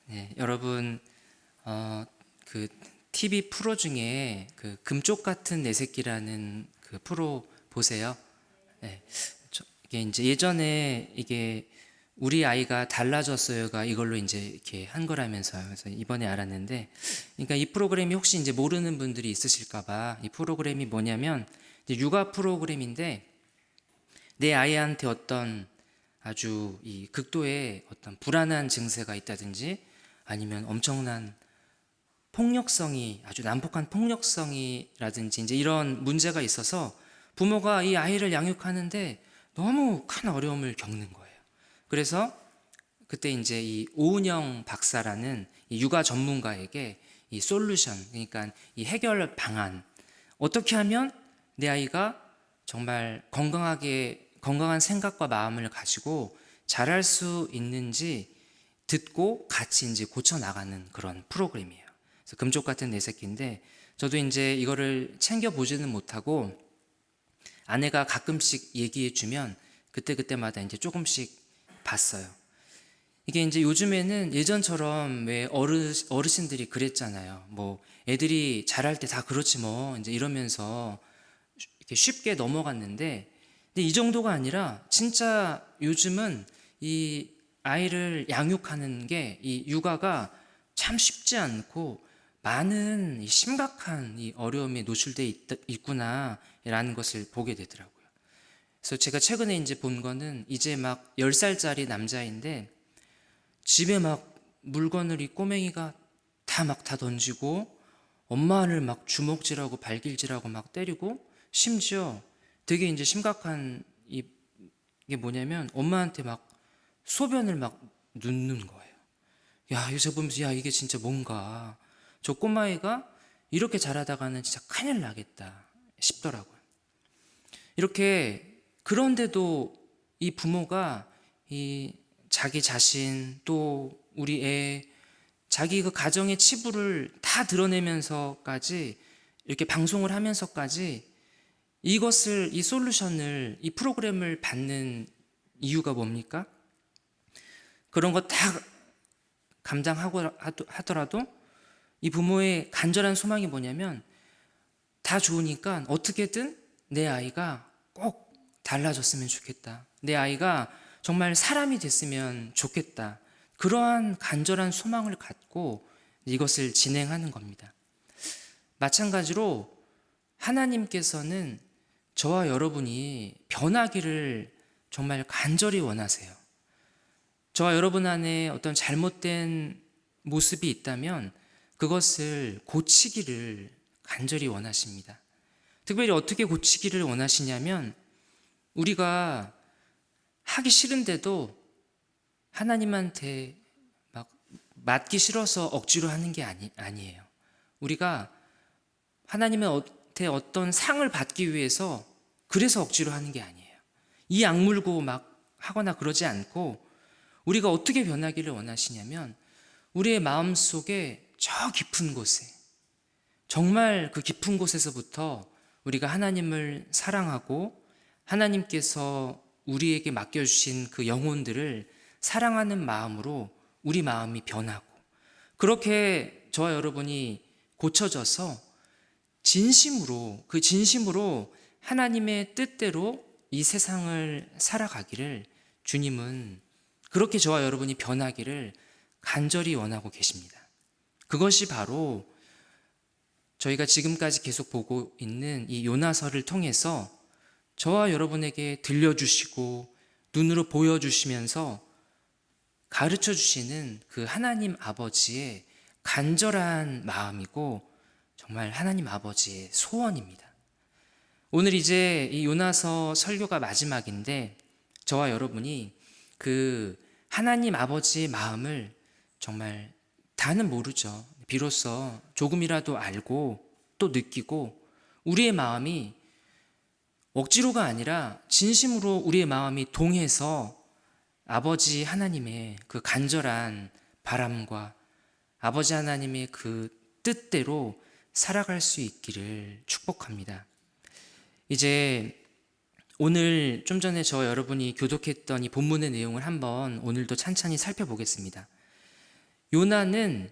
네, 여러분 그 TV 프로 중에 그 금쪽 같은 내 새끼라는 그 프로 보세요. 네, 이게 이제 예전에 이게 우리 아이가 달라졌어요가 이걸로 이제 이렇게 한 거라면서요. 그래서 이번에 알았는데, 그러니까 이 프로그램이 혹시 이제 모르는 분들이 있으실까봐, 이 프로그램이 뭐냐면 이제 육아 프로그램인데, 내 아이한테 어떤 아주 이 극도의 어떤 불안한 증세가 있다든지 아니면 엄청난 폭력성이 아주 난폭한 폭력성이라든지 이제 이런 문제가 있어서 부모가 이 아이를 양육하는데 너무 큰 어려움을 겪는 거예요. 그래서 그때 이제 이 오은영 박사라는 이 육아 전문가에게 이 솔루션, 그러니까 이 해결 방안, 어떻게 하면 내 아이가 정말 건강한 생각과 마음을 가지고 자랄 수 있는지 듣고 같이 이제 고쳐 나가는 그런 프로그램이에요. 그래서 금쪽 같은 내 새끼인데, 저도 이제 이거를 챙겨 보지는 못하고 아내가 가끔씩 얘기해 주면 그때그때마다 이제 조금씩 봤어요. 이게 이제 요즘에는 예전처럼 왜 어르신들이 그랬잖아요. 뭐 애들이 잘할 때 다 그렇지 뭐 이제 이러면서 이렇게 쉽게 넘어갔는데, 근데 이 정도가 아니라 진짜 요즘은 이 아이를 양육하는 게 이 육아가 참 쉽지 않고 많은 이 심각한 이 어려움에 노출돼 있구나라는 것을 보게 되더라고요. 그래서 제가 최근에 이제 본 거는 이제 막 10살짜리 남자인데 집에 막 물건을 이 꼬맹이가 다 던지고 엄마를 막 주먹질하고 발길질하고 막 때리고, 심지어 되게 이제 심각한 이게 뭐냐면 엄마한테 막 소변을 막 눕는 거예요. 야, 이거 제가 보면서 야, 이게 진짜 뭔가 저 꼬마애가 이렇게 자라다가는 진짜 큰일 나겠다 싶더라고요. 이렇게 그런데도 이 부모가 이 자기 자신 또 우리 애 자기 그 가정의 치부를 다 드러내면서까지 이렇게 방송을 하면서까지 이것을 이 솔루션을 이 프로그램을 받는 이유가 뭡니까? 그런 거 다 감당하고 하더라도 이 부모의 간절한 소망이 뭐냐면 다 좋으니까 어떻게든 내 아이가 꼭 달라졌으면 좋겠다. 내 아이가 정말 사람이 됐으면 좋겠다. 그러한 간절한 소망을 갖고 이것을 진행하는 겁니다. 마찬가지로 하나님께서는 저와 여러분이 변하기를 정말 간절히 원하세요. 저와 여러분 안에 어떤 잘못된 모습이 있다면 그것을 고치기를 간절히 원하십니다. 특별히 어떻게 고치기를 원하시냐면, 우리가 하기 싫은데도 하나님한테 막 맡기 싫어서 억지로 하는 게 아니에요. 우리가 하나님한테 어떤 상을 받기 위해서 그래서 억지로 하는 게 아니에요. 이 악물고 막 하거나 그러지 않고, 우리가 어떻게 변하기를 원하시냐면 우리의 마음 속에 저 깊은 곳에, 정말 그 깊은 곳에서부터 우리가 하나님을 사랑하고 하나님께서 우리에게 맡겨주신 그 영혼들을 사랑하는 마음으로 우리 마음이 변하고, 그렇게 저와 여러분이 고쳐져서 진심으로 하나님의 뜻대로 이 세상을 살아가기를 주님은, 그렇게 저와 여러분이 변하기를 간절히 원하고 계십니다. 그것이 바로 저희가 지금까지 계속 보고 있는 이 요나서를 통해서 저와 여러분에게 들려주시고 눈으로 보여주시면서 가르쳐 주시는 그 하나님 아버지의 간절한 마음이고 정말 하나님 아버지의 소원입니다. 오늘 이제 이 요나서 설교가 마지막인데 저와 여러분이 그 하나님 아버지의 마음을 정말 다는 모르죠. 비로소 조금이라도 알고 또 느끼고, 우리의 마음이 억지로가 아니라 진심으로 우리의 마음이 동해서 아버지 하나님의 그 간절한 바람과 아버지 하나님의 그 뜻대로 살아갈 수 있기를 축복합니다. 이제 오늘 좀 전에 저 여러분이 교독했던 이 본문의 내용을 한번 오늘도 찬찬히 살펴보겠습니다. 요나는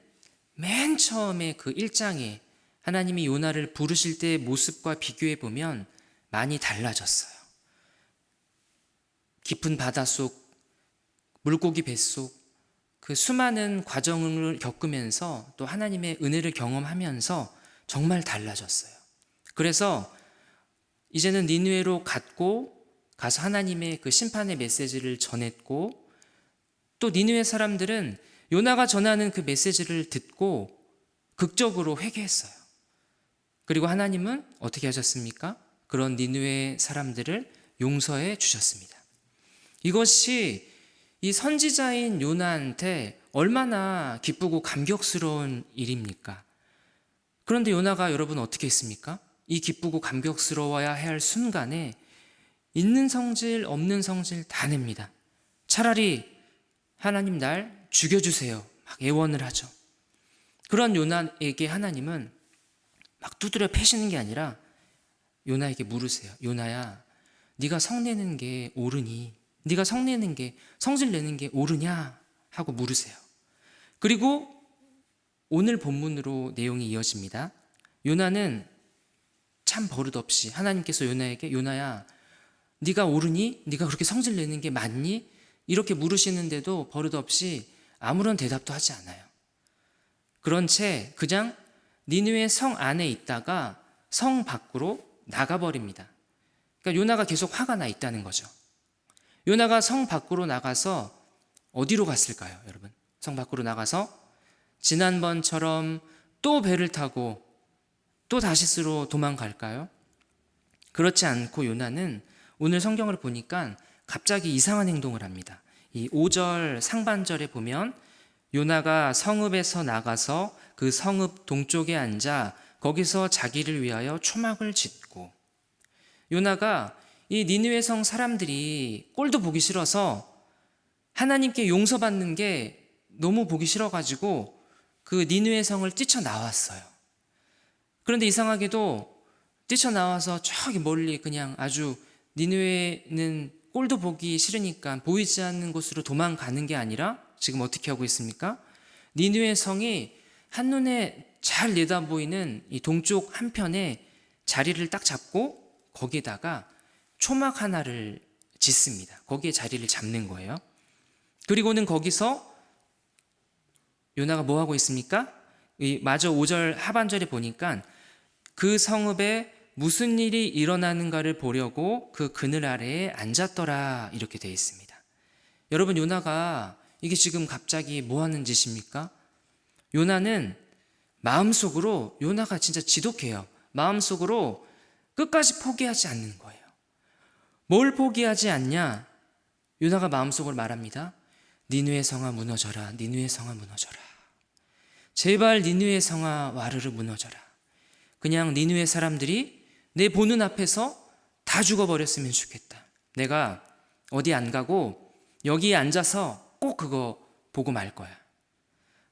맨 처음에 그 1장에 하나님이 요나를 부르실 때의 모습과 비교해 보면 많이 달라졌어요. 깊은 바닷속, 물고기 뱃속, 그 수많은 과정을 겪으면서 또 하나님의 은혜를 경험하면서 정말 달라졌어요. 그래서 이제는 니느웨로 가서 하나님의 그 심판의 메시지를 전했고, 또 니느웨 사람들은 요나가 전하는 그 메시지를 듣고 극적으로 회개했어요. 그리고 하나님은 어떻게 하셨습니까? 그런 니느웨 사람들을 용서해 주셨습니다. 이것이 이 선지자인 요나한테 얼마나 기쁘고 감격스러운 일입니까? 그런데 요나가 여러분 어떻게 했습니까? 이 기쁘고 감격스러워야 할 순간에 있는 성질 없는 성질 다 냅니다. 차라리 하나님 날 죽여주세요, 막 애원을 하죠. 그런 요나에게 하나님은 막 두드려 패시는 게 아니라 요나에게 물으세요. 요나야, 네가 성내는 게 옳으니? 네가 성내는 게, 성질 내는 게 옳으냐? 하고 물으세요. 그리고 오늘 본문으로 내용이 이어집니다. 요나는 참 버릇없이 하나님께서 요나에게, 요나야, 네가 옳으니? 네가 그렇게 성질 내는 게 맞니? 이렇게 물으시는데도 버릇없이 아무런 대답도 하지 않아요. 그런 채 그냥 니느웨 성 안에 있다가 성 밖으로 나가버립니다. 그러니까 요나가 계속 화가 나 있다는 거죠. 요나가 성 밖으로 나가서 어디로 갔을까요, 여러분? 성 밖으로 나가서 지난번처럼 또 배를 타고 또 다시스로 도망갈까요? 그렇지 않고 요나는 오늘 성경을 보니까 갑자기 이상한 행동을 합니다. 이 5절 상반절에 보면 요나가 성읍에서 나가서 그 성읍 동쪽에 앉아 거기서 자기를 위하여 초막을 짓고, 요나가 이 니느웨 성 사람들이 꼴도 보기 싫어서 하나님께 용서받는 게 너무 보기 싫어가지고 그 니느웨 성을 뛰쳐나왔어요. 그런데 이상하게도 뛰쳐나와서 저기 멀리 그냥 아주 니느웨는 꼴도 보기 싫으니까 보이지 않는 곳으로 도망가는 게 아니라 지금 어떻게 하고 있습니까? 니느웨 성이 한눈에 잘 내다보이는 이 동쪽 한편에 자리를 딱 잡고 거기에다가 초막 하나를 짓습니다. 거기에 자리를 잡는 거예요. 그리고는 거기서 요나가 뭐 하고 있습니까? 마저 5절 하반절에 보니까 그 성읍에 무슨 일이 일어나는가를 보려고 그 그늘 아래에 앉았더라, 이렇게 되어 있습니다. 여러분, 요나가 이게 지금 갑자기 뭐 하는 짓입니까? 요나는 마음속으로, 요나가 진짜 지독해요. 마음속으로 끝까지 포기하지 않는 거예요. 뭘 포기하지 않냐? 요나가 마음속으로 말합니다. 니느웨 성아 무너져라, 니느웨 성아 무너져라. 제발 니느웨 성아 와르르 무너져라. 그냥 니느웨 사람들이 내 보는 앞에서 다 죽어버렸으면 좋겠다. 내가 어디 안 가고 여기에 앉아서 꼭 그거 보고 말 거야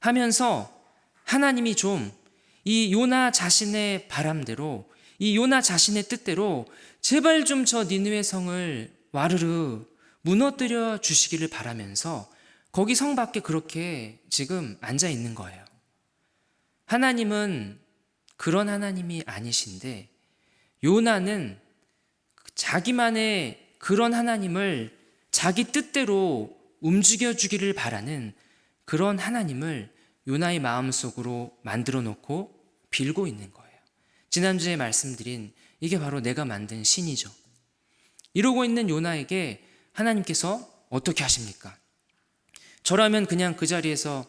하면서 하나님이 좀 이 요나 자신의 바람대로, 이 요나 자신의 뜻대로 제발 좀 저 니느웨 성을 와르르 무너뜨려 주시기를 바라면서 거기 성 밖에 그렇게 지금 앉아 있는 거예요. 하나님은 그런 하나님이 아니신데 요나는 자기만의 그런 하나님을 자기 뜻대로 움직여 주기를 바라는 그런 하나님을 요나의 마음속으로 만들어 놓고 빌고 있는 거예요. 지난주에 말씀드린 이게 바로 내가 만든 신이죠. 이러고 있는 요나에게 하나님께서 어떻게 하십니까? 저라면 그냥 그 자리에서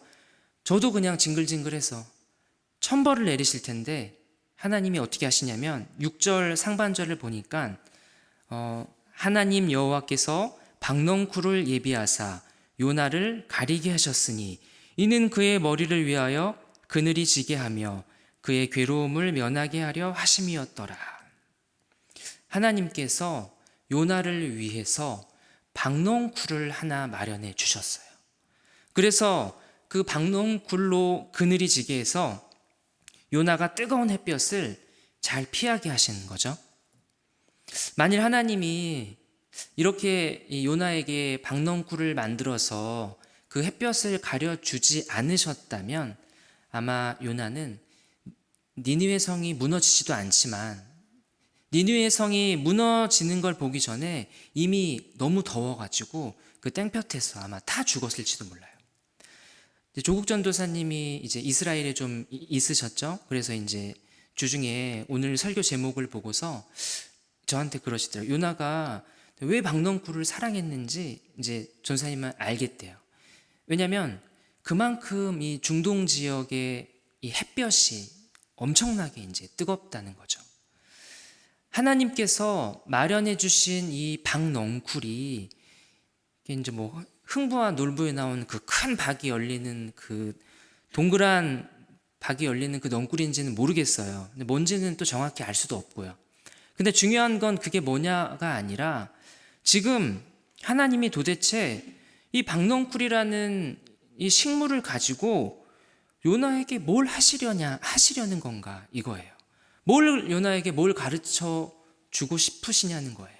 저도 그냥 징글징글해서 천벌을 내리실 텐데 하나님이 어떻게 하시냐면 6절 상반절을 보니까 하나님 여호와께서 박넝쿨을 예비하사 요나를 가리게 하셨으니 이는 그의 머리를 위하여 그늘이 지게 하며 그의 괴로움을 면하게 하려 하심이었더라. 하나님께서 요나를 위해서 박넝쿨을 하나 마련해 주셨어요. 그래서 그 박넝쿨로 그늘이 지게 해서 요나가 뜨거운 햇볕을 잘 피하게 하시는 거죠. 만일 하나님이 이렇게 요나에게 박넝쿨을 만들어서 그 햇볕을 가려주지 않으셨다면 아마 요나는 니느웨 성이 무너지지도 않지만 니느웨 성이 무너지는 걸 보기 전에 이미 너무 더워가지고 그 땡볕에서 아마 다 죽었을지도 몰라요. 조국 전도사님이 이제 이스라엘에 좀 있으셨죠? 그래서 이제 주중에 오늘 설교 제목을 보고서 저한테 그러시더라고요. 요나가 왜 박넝쿨을 사랑했는지 이제 전사님은 알겠대요. 왜냐하면 그만큼 이 중동 지역의 이 햇볕이 엄청나게 이제 뜨겁다는 거죠. 하나님께서 마련해 주신 이 박넝쿨이 이제 뭐 흥부와 놀부에 나온 그 큰 박이 열리는 그 동그란 박이 열리는 그 넝쿨인지는 모르겠어요. 근데 뭔지는 또 정확히 알 수도 없고요. 근데 중요한 건 그게 뭐냐가 아니라 지금 하나님이 도대체 이 박넝쿨이라는 이 식물을 가지고 요나에게 뭘 하시려는 건가 이거예요. 요나에게 뭘 가르쳐 주고 싶으시냐는 거예요.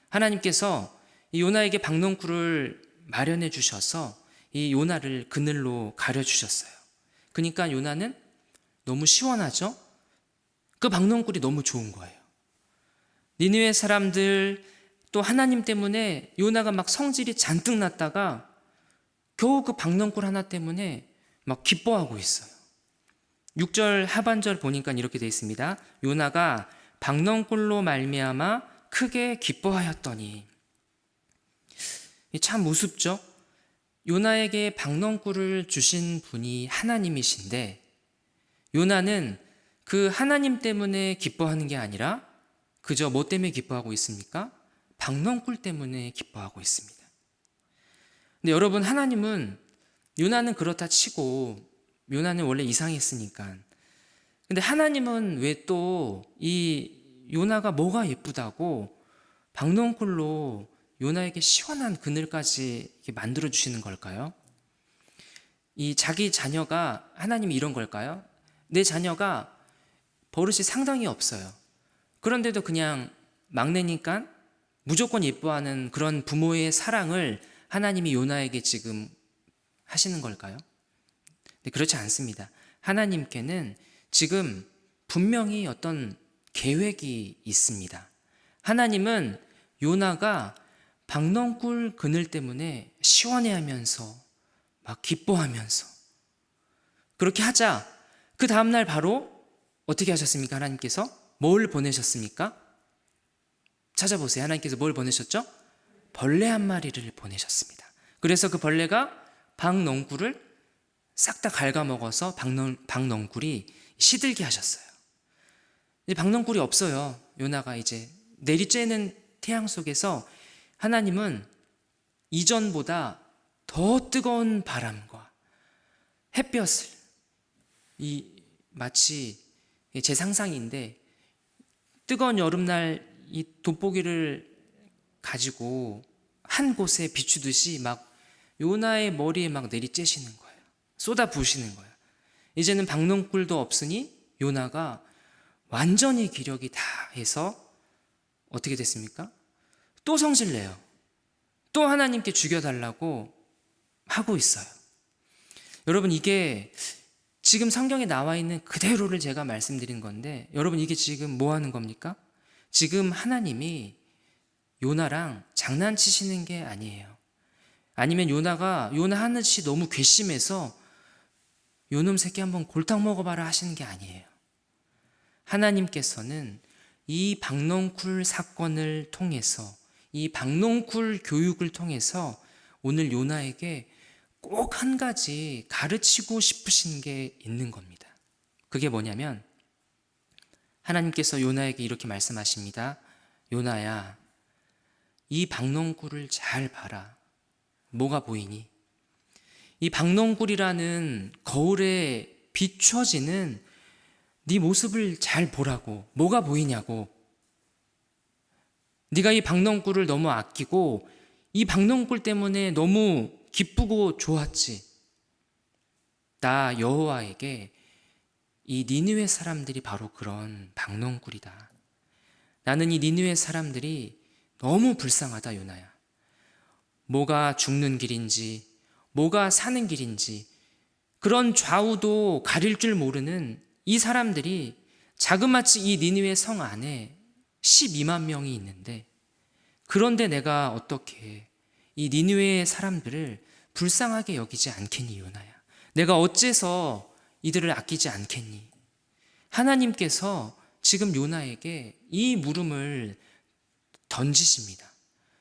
하나님께서 이 요나에게 박넝쿨을 마련해 주셔서 이 요나를 그늘로 가려 주셨어요. 그러니까 요나는 너무 시원하죠? 그 박넝쿨이 너무 좋은 거예요. 니느웨 사람들 또 하나님 때문에 요나가 막 성질이 잔뜩 났다가 겨우 그 박넝쿨 하나 때문에 막 기뻐하고 있어요. 6절 하반절 보니까 이렇게 되어 있습니다. 요나가 박넝쿨로 말미암아 크게 기뻐하였더니. 참 우습죠? 요나에게 박넝쿨을 주신 분이 하나님이신데 요나는 그 하나님 때문에 기뻐하는 게 아니라 그저 뭐 때문에 기뻐하고 있습니까? 박넝쿨 때문에 기뻐하고 있습니다. 근데 여러분, 하나님은 요나는 그렇다 치고 요나는 원래 이상했으니까. 근데 하나님은 왜 또 이 요나가 뭐가 예쁘다고 박넝쿨로 요나에게 시원한 그늘까지 만들어 주시는 걸까요? 이 자기 자녀가 하나님이 이런 걸까요? 내 자녀가 버릇이 상당히 없어요. 그런데도 그냥 막내니까 무조건 예뻐하는 그런 부모의 사랑을 하나님이 요나에게 지금 하시는 걸까요? 네, 그렇지 않습니다. 하나님께는 지금 분명히 어떤 계획이 있습니다. 하나님은 요나가 박넝쿨 그늘 때문에 시원해하면서 막 기뻐하면서 그렇게 하자. 그 다음날 바로 어떻게 하셨습니까? 하나님께서 뭘 보내셨습니까? 찾아보세요. 하나님께서 뭘 보내셨죠? 벌레 한 마리를 보내셨습니다. 그래서 그 벌레가 박넝쿨을 싹 다 갉아먹어서 박넝쿨이 시들게 하셨어요. 이제 박넝쿨이 없어요. 요나가 이제 내리쬐는 태양 속에서 하나님은 이전보다 더 뜨거운 바람과 햇볕을 마치 제 상상인데 뜨거운 여름날 이 돋보기를 가지고 한 곳에 비추듯이 막 요나의 머리에 막 내리쬐시는 거예요. 쏟아 부으시는 거예요. 이제는 박넝쿨도 없으니 요나가 완전히 기력이 다해서 어떻게 됐습니까? 또 성질내요. 또 하나님께 죽여달라고 하고 있어요. 여러분, 이게 지금 성경에 나와 있는 그대로를 제가 말씀드린 건데 여러분, 이게 지금 뭐 하는 겁니까? 지금 하나님이 요나랑 장난치시는 게 아니에요. 아니면 요나 하는 짓이 너무 괘씸해서 요놈 새끼 한번 골탕 먹어봐라 하시는 게 아니에요. 하나님께서는 이 박넝쿨 사건을 통해서 이 박넝쿨 교육을 통해서 오늘 요나에게 꼭 한 가지 가르치고 싶으신 게 있는 겁니다. 그게 뭐냐면 하나님께서 요나에게 이렇게 말씀하십니다. 요나야, 이 박넝쿨을 잘 봐라. 뭐가 보이니? 이 박넝쿨이라는 거울에 비춰지는 네 모습을 잘 보라고. 뭐가 보이냐고. 네가 이 박넝쿨을 너무 아끼고 이 박넝쿨 때문에 너무 기쁘고 좋았지. 나 여호와에게 이 니느웨 사람들이 바로 그런 박넝쿨이다. 나는 이 니느웨 사람들이 너무 불쌍하다, 요나야. 뭐가 죽는 길인지, 뭐가 사는 길인지 그런 좌우도 가릴 줄 모르는 이 사람들이 자그마치 이 니느웨 성 안에 12만 명이 있는데, 그런데 내가 어떻게 이 니느웨의 사람들을 불쌍하게 여기지 않겠니, 요나야? 내가 어째서 이들을 아끼지 않겠니? 하나님께서 지금 요나에게 이 물음을 던지십니다.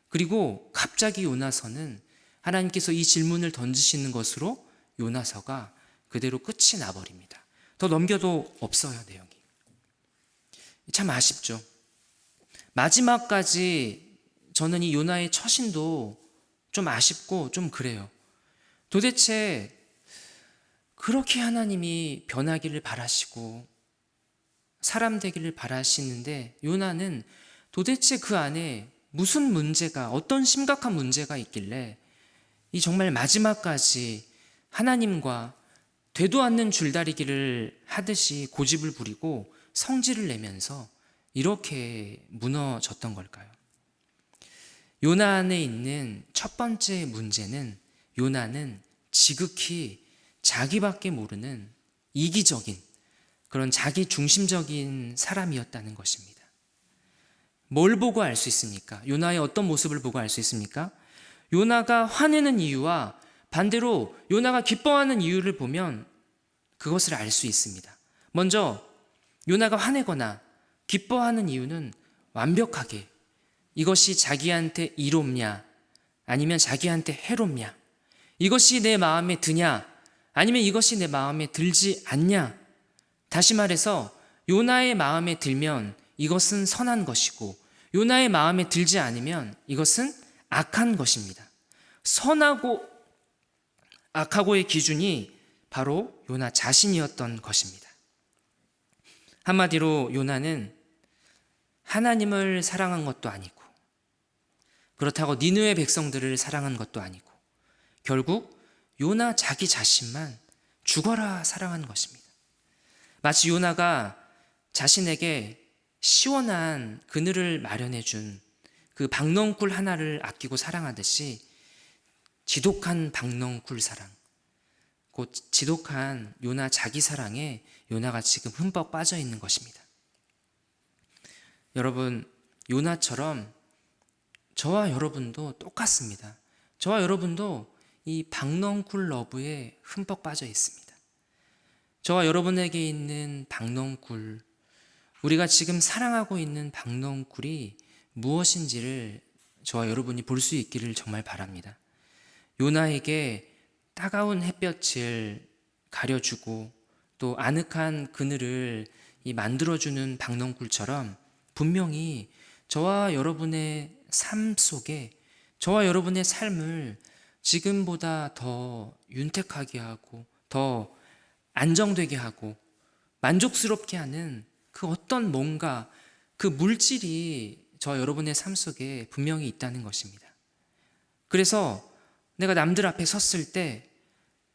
그리고 갑자기 요나서는 하나님께서 이 질문을 던지시는 것으로 요나서가 그대로 끝이 나버립니다. 더 넘겨도 없어요, 내용이. 참 아쉽죠. 마지막까지 저는 이 요나의 처신도 좀 아쉽고 좀 그래요. 도대체 그렇게 하나님이 변하기를 바라시고 사람 되기를 바라시는데, 요나는 도대체 그 안에 무슨 문제가, 어떤 심각한 문제가 있길래 이 정말 마지막까지 하나님과 되도 않는 줄다리기를 하듯이 고집을 부리고 성질을 내면서 이렇게 무너졌던 걸까요? 요나 안에 있는 첫 번째 문제는, 요나는 지극히 자기밖에 모르는 이기적인 그런 자기 중심적인 사람이었다는 것입니다. 뭘 보고 알 수 있습니까? 요나의 어떤 모습을 보고 알 수 있습니까? 요나가 화내는 이유와 반대로 요나가 기뻐하는 이유를 보면 그것을 알 수 있습니다. 먼저 요나가 화내거나 기뻐하는 이유는 완벽하게 이것이 자기한테 이롭냐 아니면 자기한테 해롭냐, 이것이 내 마음에 드냐 아니면 이것이 내 마음에 들지 않냐. 다시 말해서 요나의 마음에 들면 이것은 선한 것이고 요나의 마음에 들지 않으면 이것은 악한 것입니다. 선하고 악하고의 기준이 바로 요나 자신이었던 것입니다. 한마디로 요나는 하나님을 사랑한 것도 아니고, 그렇다고 니느웨 백성들을 사랑한 것도 아니고, 결국 요나 자기 자신만 죽어라 사랑한 것입니다. 마치 요나가 자신에게 시원한 그늘을 마련해 준 그 박넝쿨 하나를 아끼고 사랑하듯이 지독한 박넝쿨 사랑, 곧 지독한 요나 자기 사랑에 요나가 지금 흠뻑 빠져 있는 것입니다. 여러분, 요나처럼 저와 여러분도 똑같습니다. 저와 여러분도 이 박넝쿨 러브에 흠뻑 빠져 있습니다. 저와 여러분에게 있는 박넝쿨, 우리가 지금 사랑하고 있는 박넝쿨이 무엇인지를 저와 여러분이 볼 수 있기를 정말 바랍니다. 요나에게 따가운 햇볕을 가려주고 또 아늑한 그늘을 만들어주는 박넝쿨처럼 분명히 저와 여러분의 삶 속에, 저와 여러분의 삶을 지금보다 더 윤택하게 하고 더 안정되게 하고 만족스럽게 하는 그 어떤 뭔가, 그 물질이 저와 여러분의 삶 속에 분명히 있다는 것입니다. 그래서 내가 남들 앞에 섰을 때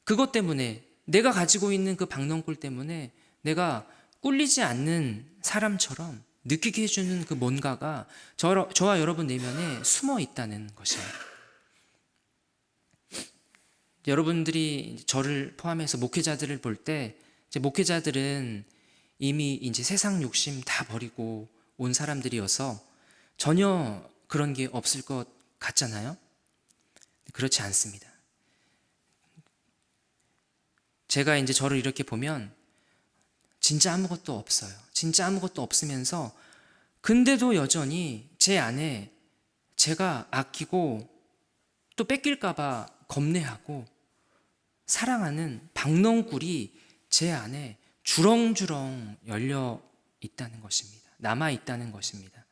그것 때문에, 내가 가지고 있는 그 박넝쿨 때문에 내가 꿀리지 않는 사람처럼 느끼게 해주는 그 뭔가가 저와 여러분 내면에 숨어 있다는 것이에요. 여러분들이 저를 포함해서 목회자들을 볼 때, 목회자들은 이미 이제 세상 욕심 다 버리고 온 사람들이어서 전혀 그런 게 없을 것 같잖아요. 그렇지 않습니다. 제가 이제 저를 이렇게 보면 진짜 아무것도 없어요. 진짜 아무것도 없으면서 근데도 여전히 제 안에 제가 아끼고 또 뺏길까봐 겁내하고 사랑하는 박넝쿨이 제 안에 주렁주렁 열려 있다는 것입니다. 남아 있다는 것입니다.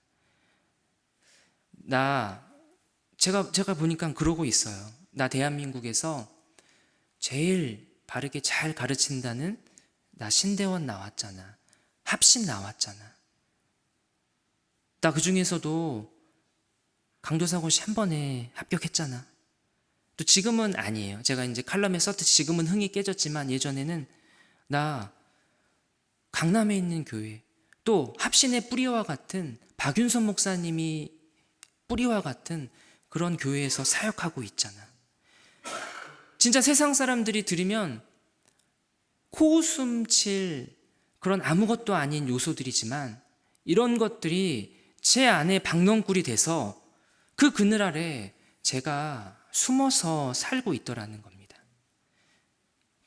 제가 보니까 그러고 있어요. 나 대한민국에서 제일 바르게 잘 가르친다는 나 신대원 나왔잖아. 합신 나왔잖아. 나 그 중에서도 강도사고시 한 번에 합격했잖아. 또 지금은 아니에요. 제가 이제 칼럼에 썼듯이 지금은 흥이 깨졌지만 예전에는 나 강남에 있는 교회, 또 합신의 뿌리와 같은 박윤선 목사님이 뿌리와 같은 그런 교회에서 사역하고 있잖아. 진짜 세상 사람들이 들으면 코웃음 칠 그런 아무것도 아닌 요소들이지만 이런 것들이 제 안에 박넝쿨이 돼서 그 그늘 아래 제가 숨어서 살고 있더라는 겁니다.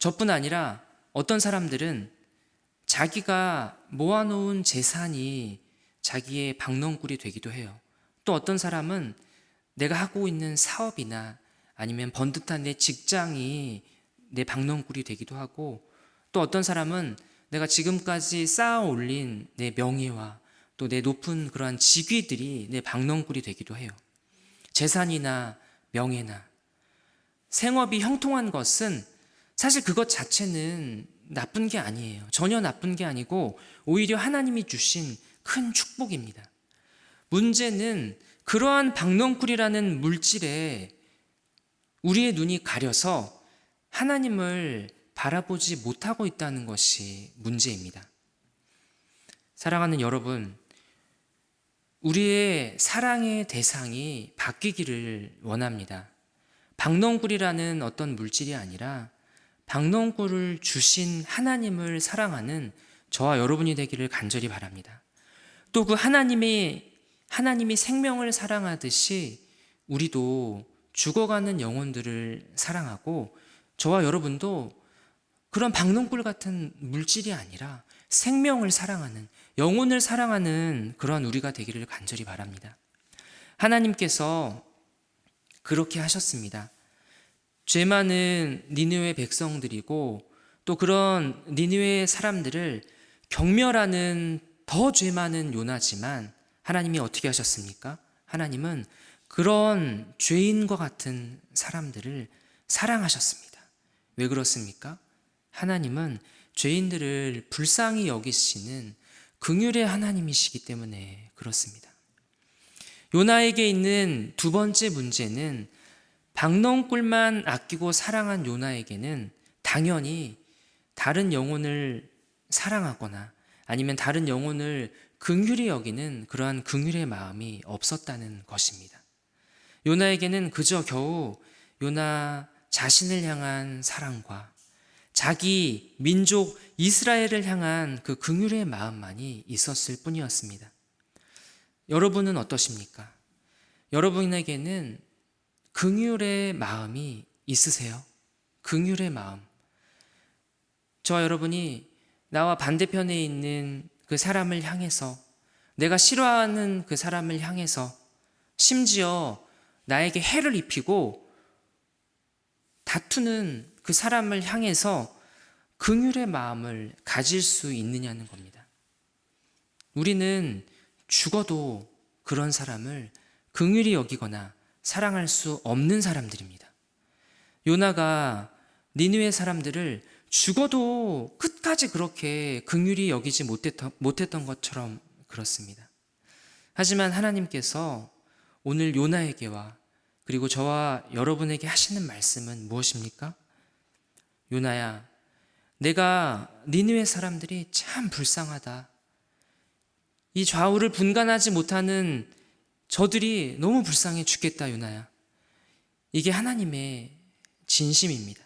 저뿐 아니라 어떤 사람들은 자기가 모아놓은 재산이 자기의 박넝쿨이 되기도 해요. 또 어떤 사람은 내가 하고 있는 사업이나 아니면 번듯한 내 직장이 내 박넝쿨이 되기도 하고, 또 어떤 사람은 내가 지금까지 쌓아 올린 내 명예와 또 내 높은 그러한 직위들이 내 박넝쿨이 되기도 해요. 재산이나 명예나 생업이 형통한 것은 사실 그것 자체는 나쁜 게 아니에요. 전혀 나쁜 게 아니고 오히려 하나님이 주신 큰 축복입니다. 문제는 그러한 박넝쿨이라는 물질에 우리의 눈이 가려서 하나님을 바라보지 못하고 있다는 것이 문제입니다. 사랑하는 여러분, 우리의 사랑의 대상이 바뀌기를 원합니다. 박넝쿨이라는 어떤 물질이 아니라 박넝쿨을 주신 하나님을 사랑하는 저와 여러분이 되기를 간절히 바랍니다. 또 그 하나님이 생명을 사랑하듯이 우리도 죽어가는 영혼들을 사랑하고, 저와 여러분도 그런 박넝쿨 같은 물질이 아니라 생명을 사랑하는, 영혼을 사랑하는 그런 우리가 되기를 간절히 바랍니다. 하나님께서 그렇게 하셨습니다. 죄 많은 니느웨 백성들이고 또 그런 니느웨 사람들을 경멸하는 더 죄 많은 요나지만 하나님이 어떻게 하셨습니까? 하나님은 그런 죄인과 같은 사람들을 사랑하셨습니다. 왜 그렇습니까? 하나님은 죄인들을 불쌍히 여기시는 긍휼의 하나님이시기 때문에 그렇습니다. 요나에게 있는 두 번째 문제는 박넝쿨만 아끼고 사랑한 요나에게는 당연히 다른 영혼을 사랑하거나 아니면 다른 영혼을 긍휼히 여기는 그러한 긍휼의 마음이 없었다는 것입니다. 요나에게는 그저 겨우 요나 자신을 향한 사랑과 자기 민족 이스라엘을 향한 그 긍휼의 마음만이 있었을 뿐이었습니다. 여러분은 어떠십니까? 여러분에게는 긍휼의 마음이 있으세요? 긍휼의 마음. 저와 여러분이 나와 반대편에 있는 그 사람을 향해서, 내가 싫어하는 그 사람을 향해서, 심지어 나에게 해를 입히고 다투는 그 사람을 향해서 긍휼의 마음을 가질 수 있느냐는 겁니다. 우리는 죽어도 그런 사람을 긍휼히 여기거나 사랑할 수 없는 사람들입니다. 요나가 니느웨 사람들을 죽어도 끝까지 그렇게 긍휼히 여기지 못했던 것처럼 그렇습니다. 하지만 하나님께서 오늘 요나에게와 그리고 저와 여러분에게 하시는 말씀은 무엇입니까? 요나야, 내가 니느웨 사람들이 참 불쌍하다. 이 좌우를 분간하지 못하는 저들이 너무 불쌍해 죽겠다, 요나야. 이게 하나님의 진심입니다.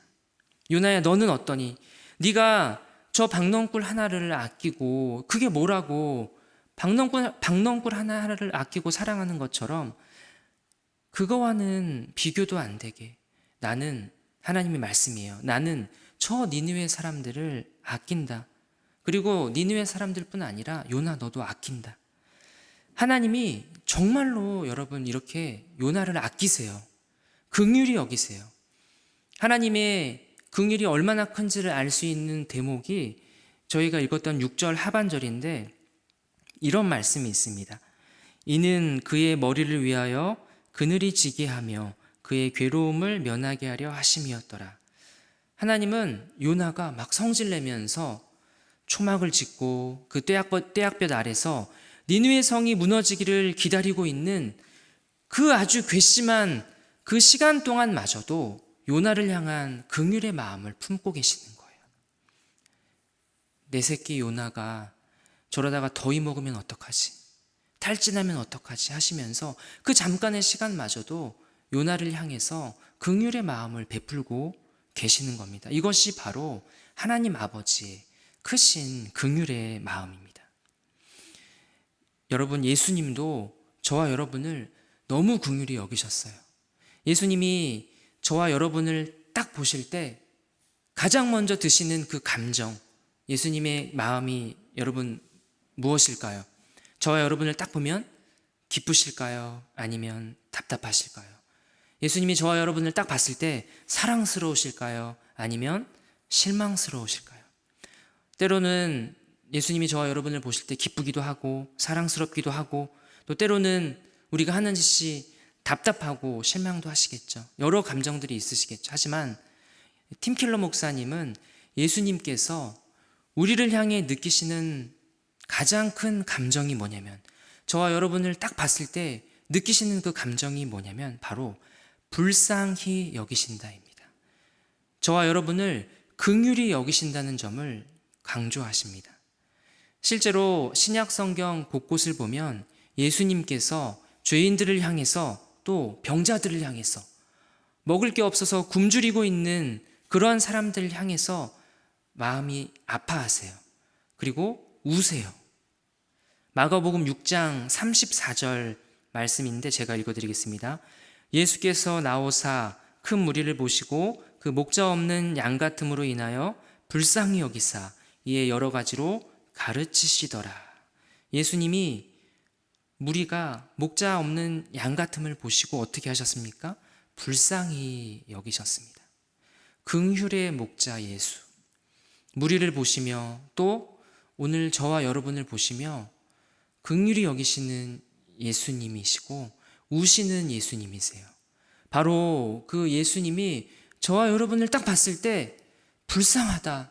요나야, 너는 어떠니? 네가 저 박넝쿨 하나를 아끼고, 그게 뭐라고, 박넝쿨 하나를 아끼고 사랑하는 것처럼 그거와는 비교도 안 되게 나는, 하나님의 말씀이에요, 나는 저 니느웨 사람들을 아낀다. 그리고 니느웨 사람들뿐 아니라 요나 너도 아낀다. 하나님이 정말로 여러분 이렇게 요나를 아끼세요. 긍휼히 여기세요. 하나님의 긍휼이 얼마나 큰지를 알 수 있는 대목이 저희가 읽었던 6절 하반절인데 이런 말씀이 있습니다. 이는 그의 머리를 위하여 그늘이 지게 하며 그의 괴로움을 면하게 하려 하심이었더라. 하나님은 요나가 막 성질내면서 초막을 짓고 그 떼약볕 아래서 니느웨 성이 무너지기를 기다리고 있는 그 아주 괘씸한 그 시간 동안마저도 요나를 향한 긍휼의 마음을 품고 계시는 거예요. 내 새끼 요나가 저러다가 더위 먹으면 어떡하지? 탈진하면 어떡하지? 하시면서 그 잠깐의 시간마저도 요나를 향해서 긍휼의 마음을 베풀고 계시는 겁니다. 이것이 바로 하나님 아버지의 크신 긍휼의 마음입니다. 여러분, 예수님도 저와 여러분을 너무 긍휼히 여기셨어요. 예수님이 저와 여러분을 딱 보실 때 가장 먼저 드시는 그 감정, 예수님의 마음이 여러분 무엇일까요? 저와 여러분을 딱 보면 기쁘실까요? 아니면 답답하실까요? 예수님이 저와 여러분을 딱 봤을 때 사랑스러우실까요? 아니면 실망스러우실까요? 때로는 예수님이 저와 여러분을 보실 때 기쁘기도 하고 사랑스럽기도 하고, 또 때로는 우리가 하는 짓이 답답하고 실망도 하시겠죠. 여러 감정들이 있으시겠죠. 하지만 팀킬러 목사님은 예수님께서 우리를 향해 느끼시는 가장 큰 감정이 뭐냐면, 저와 여러분을 딱 봤을 때 느끼시는 그 감정이 뭐냐면 바로 불쌍히 여기신다입니다. 저와 여러분을 긍휼히 여기신다는 점을 강조하십니다. 실제로 신약 성경 곳곳을 보면 예수님께서 죄인들을 향해서, 또 병자들을 향해서, 먹을 게 없어서 굶주리고 있는 그러한 사람들을 향해서 마음이 아파하세요. 그리고 우세요. 마가복음 6장 34절 말씀인데 제가 읽어드리겠습니다. 예수께서 나오사 큰 무리를 보시고 그 목자 없는 양 같음으로 인하여 불쌍히 여기사 이에 여러 가지로 가르치시더라. 예수님이 무리가 목자 없는 양 같음을 보시고 어떻게 하셨습니까? 불쌍히 여기셨습니다. 긍휼의 목자 예수, 무리를 보시며 또 오늘 저와 여러분을 보시며 긍휼히 여기시는 예수님이시고 우시는 예수님이세요. 바로 그 예수님이 저와 여러분을 딱 봤을 때 불쌍하다,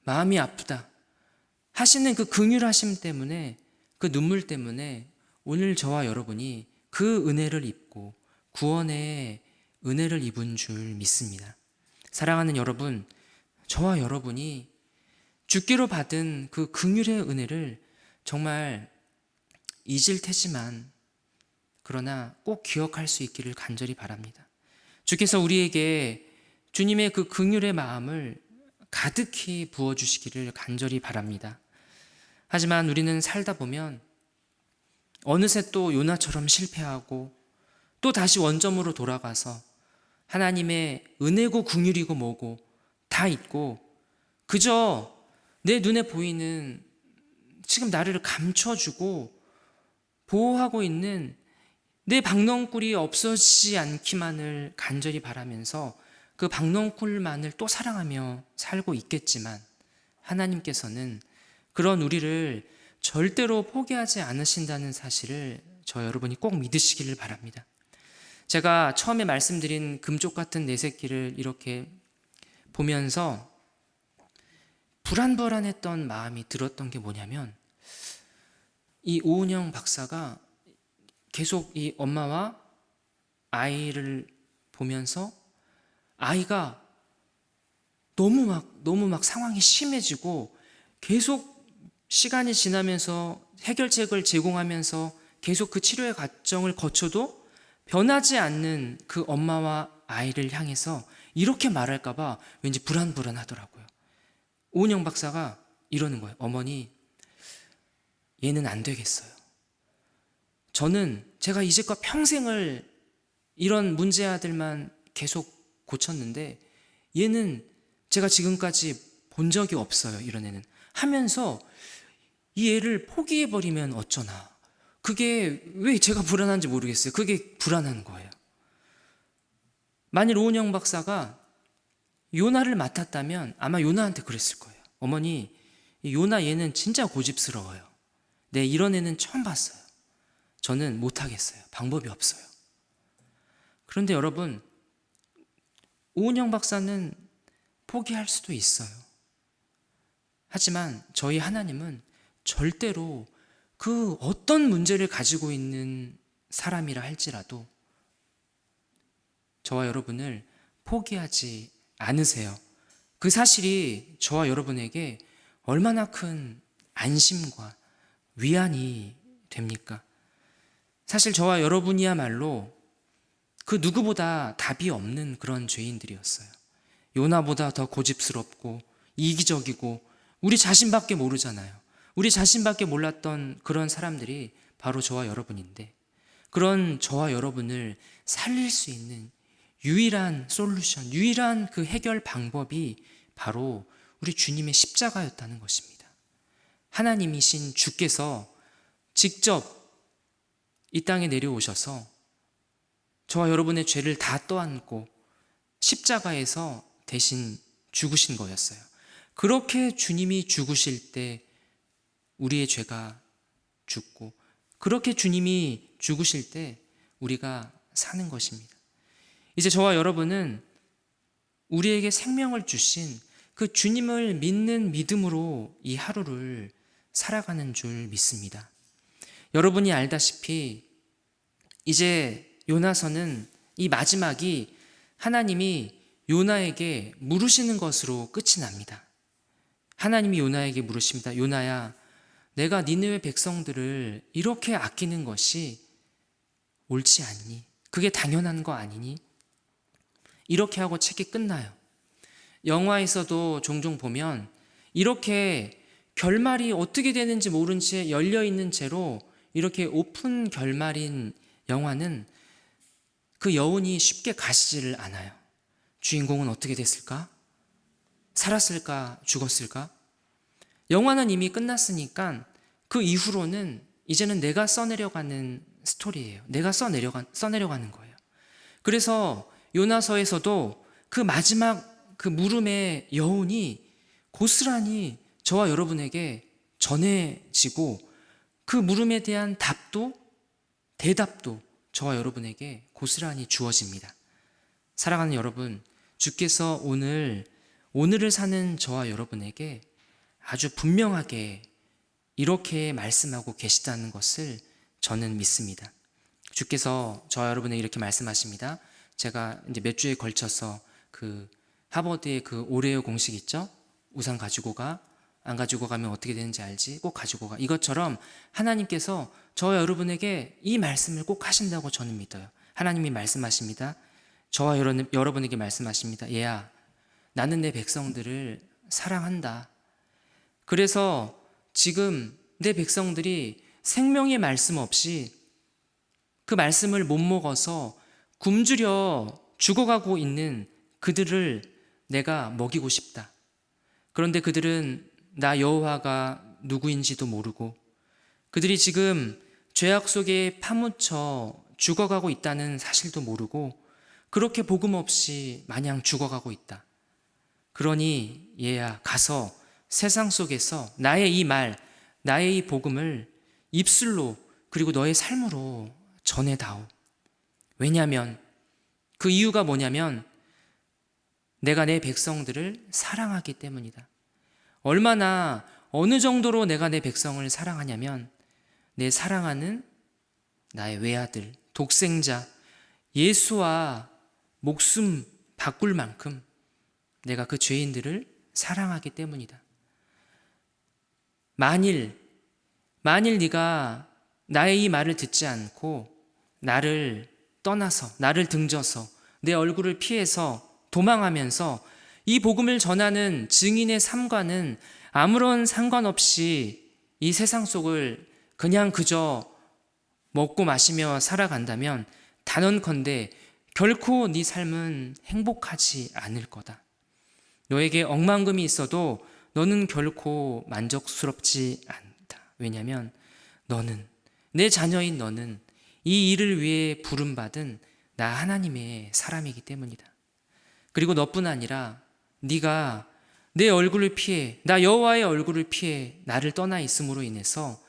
마음이 아프다 하시는 그 긍휼하심 때문에, 그 눈물 때문에 오늘 저와 여러분이 그 은혜를 입고 구원의 은혜를 입은 줄 믿습니다. 사랑하는 여러분, 저와 여러분이 주기로 받은 그 긍휼의 은혜를 정말 잊을 테지만 그러나 꼭 기억할 수 있기를 간절히 바랍니다. 주께서 우리에게 주님의 그 긍휼의 마음을 가득히 부어주시기를 간절히 바랍니다. 하지만 우리는 살다 보면 어느새 또 요나처럼 실패하고 또 다시 원점으로 돌아가서 하나님의 은혜고 긍휼이고 뭐고 다 잊고 그저 내 눈에 보이는 지금 나를 감춰주고 보호하고 있는 내 박넝쿨이 없어지지 않기만을 간절히 바라면서 그 박넝쿨만을 또 사랑하며 살고 있겠지만, 하나님께서는 그런 우리를 절대로 포기하지 않으신다는 사실을 저 여러분이 꼭 믿으시기를 바랍니다. 제가 처음에 말씀드린 금쪽 같은 내 새끼를 이렇게 보면서 불안불안했던 마음이 들었던 게 뭐냐면, 이 오은영 박사가 계속 이 엄마와 아이를 보면서 아이가 너무 막 상황이 심해지고 계속 시간이 지나면서 해결책을 제공하면서 계속 그 치료의 과정을 거쳐도 변하지 않는 그 엄마와 아이를 향해서 이렇게 말할까봐 왠지 불안불안하더라고요. 오은영 박사가 이러는 거예요. 어머니, 얘는 안 되겠어요. 저는 제가 이제껏 평생을 이런 문제 아들만 계속 고쳤는데 얘는 제가 지금까지 본 적이 없어요. 이런 애는. 하면서 이 애를 포기해버리면 어쩌나. 그게 왜 제가 불안한지 모르겠어요. 그게 불안한 거예요. 만일 오은영 박사가 요나를 맡았다면 아마 요나한테 그랬을 거예요. 어머니, 요나 얘는 진짜 고집스러워요. 네, 이런 애는 처음 봤어요. 저는 못하겠어요. 방법이 없어요. 그런데 여러분, 오은영 박사는 포기할 수도 있어요. 하지만 저희 하나님은 절대로 그 어떤 문제를 가지고 있는 사람이라 할지라도 저와 여러분을 포기하지 않으세요. 그 사실이 저와 여러분에게 얼마나 큰 안심과 위안이 됩니까? 사실 저와 여러분이야말로 그 누구보다 답이 없는 그런 죄인들이었어요. 요나보다 더 고집스럽고 이기적이고 우리 자신밖에 모르잖아요. 우리 자신밖에 몰랐던 그런 사람들이 바로 저와 여러분인데, 그런 저와 여러분을 살릴 수 있는 유일한 솔루션, 유일한 그 해결 방법이 바로 우리 주님의 십자가였다는 것입니다. 하나님이신 주께서 직접 이 땅에 내려오셔서 저와 여러분의 죄를 다 떠안고 십자가에서 대신 죽으신 거였어요. 그렇게 주님이 죽으실 때 우리의 죄가 죽고, 그렇게 주님이 죽으실 때 우리가 사는 것입니다. 이제 저와 여러분은 우리에게 생명을 주신 그 주님을 믿는 믿음으로 이 하루를 살아가는 줄 믿습니다. 여러분이 알다시피 이제 요나서는 이 마지막이 하나님이 요나에게 물으시는 것으로 끝이 납니다. 하나님이 요나에게 물으십니다. 요나야, 내가 니느웨 백성들을 이렇게 아끼는 것이 옳지 않니? 그게 당연한 거 아니니? 이렇게 하고 책이 끝나요. 영화에서도 종종 보면 이렇게 결말이 어떻게 되는지 모른 채 열려있는 채로 이렇게 오픈 결말인 영화는 그 여운이 쉽게 가시지를 않아요. 주인공은 어떻게 됐을까? 살았을까? 죽었을까? 영화는 이미 끝났으니까 그 이후로는 이제는 내가 써내려가는 스토리예요. 내가 써내려가는 거예요. 그래서 요나서에서도 그 마지막 그 물음의 여운이 고스란히 저와 여러분에게 전해지고, 그 물음에 대한 대답도 저와 여러분에게 고스란히 주어집니다. 사랑하는 여러분, 주께서 오늘을 사는 저와 여러분에게 아주 분명하게 이렇게 말씀하고 계시다는 것을 저는 믿습니다. 주께서 저와 여러분에게 이렇게 말씀하십니다. 제가 이제 몇 주에 걸쳐서 그 하버드의 그 오레오 공식 있죠? 우산 가지고 가, 안 가지고 가면 어떻게 되는지 알지? 꼭 가지고 가. 이것처럼 하나님께서 저와 여러분에게 이 말씀을 꼭 하신다고 저는 믿어요. 하나님이 말씀하십니다. 저와 여러분에게 말씀하십니다. 얘야, 나는 내 백성들을 사랑한다. 그래서 지금 내 백성들이 생명의 말씀 없이 그 말씀을 못 먹어서 굶주려 죽어가고 있는 그들을 내가 먹이고 싶다. 그런데 그들은 나 여호와가 누구인지도 모르고, 그들이 지금 죄악 속에 파묻혀 죽어가고 있다는 사실도 모르고 그렇게 복음 없이 마냥 죽어가고 있다. 그러니 얘야, 가서 세상 속에서 나의 이 말, 나의 이 복음을 입술로 그리고 너의 삶으로 전해다오. 왜냐하면 그 이유가 뭐냐면 내가 내 백성들을 사랑하기 때문이다. 얼마나 어느 정도로 내가 내 백성을 사랑하냐면 내 사랑하는 나의 외아들, 독생자 예수와 목숨 바꿀 만큼 내가 그 죄인들을 사랑하기 때문이다. 만일 네가 나의 이 말을 듣지 않고 나를 떠나서, 나를 등져서 내 얼굴을 피해서 도망하면서 이 복음을 전하는 증인의 삶과는 아무런 상관없이 이 세상 속을 그냥 그저 먹고 마시며 살아간다면 단언컨대 결코 네 삶은 행복하지 않을 거다. 너에게 억만금이 있어도 너는 결코 만족스럽지 않다. 왜냐하면 너는, 내 자녀인 너는 이 일을 위해 부름받은 나 하나님의 사람이기 때문이다. 그리고 너뿐 아니라 네가 내 얼굴을 피해, 나 여호와의 얼굴을 피해 나를 떠나 있음으로 인해서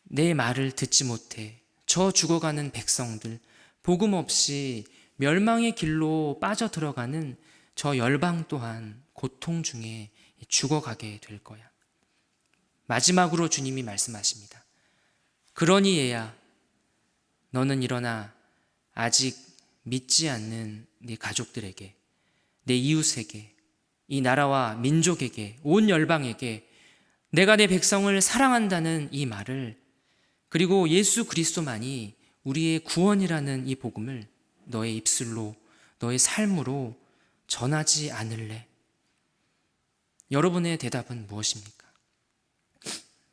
내 말을 듣지 못해 저 죽어가는 백성들, 복음 없이 멸망의 길로 빠져들어가는 저 열방 또한 고통 중에 죽어가게 될 거야. 마지막으로 주님이 말씀하십니다. 그러니 얘야, 너는 일어나 아직 믿지 않는 네 가족들에게, 내 이웃에게, 이 나라와 민족에게, 온 열방에게 내가 내 백성을 사랑한다는 이 말을, 그리고 예수 그리스도만이 우리의 구원이라는 이 복음을 너의 입술로, 너의 삶으로 전하지 않을래? 여러분의 대답은 무엇입니까?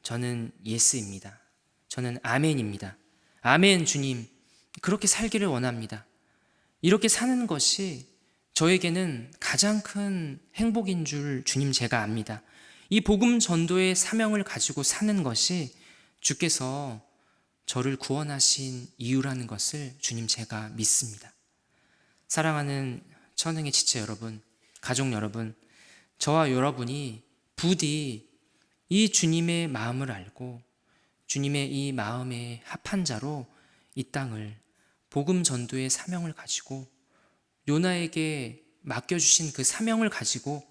저는 예스입니다. 저는 아멘입니다. 아멘, 주님. 그렇게 살기를 원합니다. 이렇게 사는 것이 저에게는 가장 큰 행복인 줄 주님 제가 압니다. 이 복음 전도의 사명을 가지고 사는 것이 주께서 저를 구원하신 이유라는 것을 주님 제가 믿습니다. 사랑하는 천흥의 지체 여러분, 가족 여러분, 저와 여러분이 부디 이 주님의 마음을 알고 주님의 이 마음에 합한 자로 이 땅을 복음 전도의 사명을 가지고 요나에게 맡겨주신 그 사명을 가지고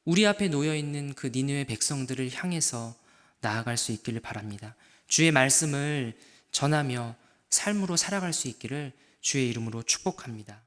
우리 앞에 놓여있는 그 니느웨 백성들을 향해서 나아갈 수 있기를 바랍니다. 주의 말씀을 전하며 삶으로 살아갈 수 있기를 주의 이름으로 축복합니다.